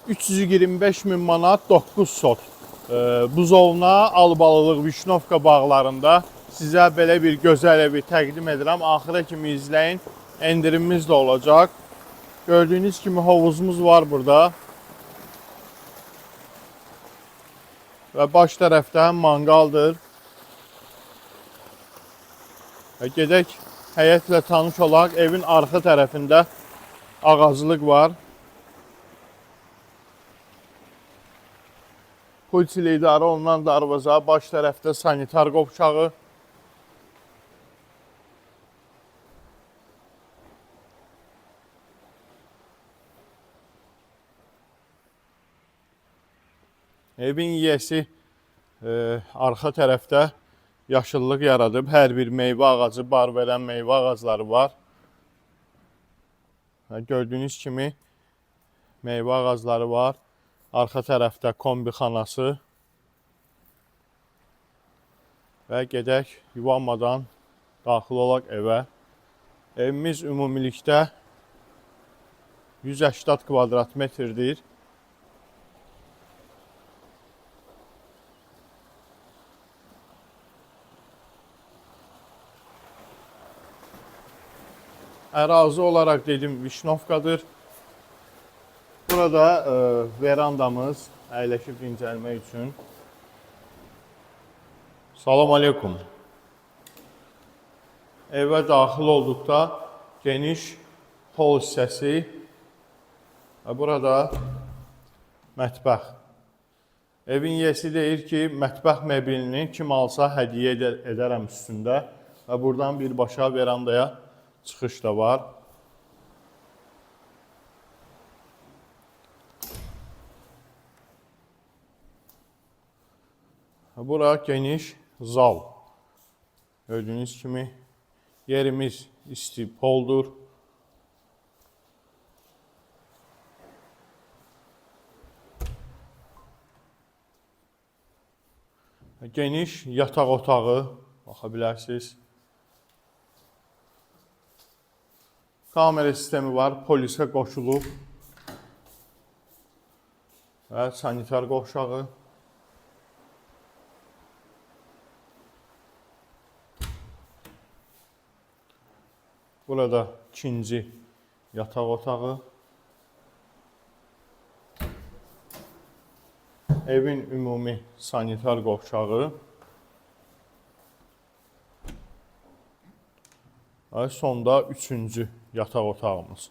325 min manat 9 sot. Buzovna, Albalılıq, Vişnovka bağlarında sizə belə bir gözəl evi təqdim edirəm. Axıra kimi izləyin. Endirimimiz də olacaq. Gördüyünüz kimi hovuzumuz var burada. Və baş tərəfdə manqaldır. Gedək həyətlə tanış olaq. Evin arxa tərəfində ağaclıq var. Polis ilə idarə olunan darvaza, baş tərəfdə sanitar qovşağı. Evin yiyəsi arxa tərəfdə yaşıllıq yaradıb. Hər bir meyvə ağacı, bar verən meyvə ağacları var. Gördüyünüz kimi meyvə ağacları var. Arxa tərəfdə kombixanası. Və gedək yuvanmadan daxil olaq evə. Evimiz ümumilikdə 180 kvadrat metrdir. Ərazi olaraq dedim Vişnovkadır. Burada verandamız əyləşib dincəlmək üçün. Salam aleykum. Evə daxil olduqda geniş hol hissəsi. Burada mətbəx. Evin yiyəsi deyir ki, mətbəx meblini kim alsa hədiyyə edərəm üstündə. Və buradan birbaşa verandaya çıxış da var. Bura geniş zal. Gördüyünüz kimi yerimiz isti poldur. Geniş yataq otağı, baxa bilərsiniz. Kamera sistemi var, polisə qoşulub. Və sanitar qovşağı. Burada ikinci yataq otağı. Evin ümumi sanitar qovşağı. Və sonda üçüncü yataq otağımız.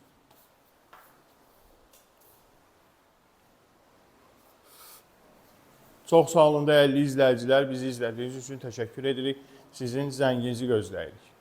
Çox sağ olun dəyərli izləyicilər. Bizi izlədiyiniz üçün təşəkkür edirik. Sizin zənginizi gözləyirik.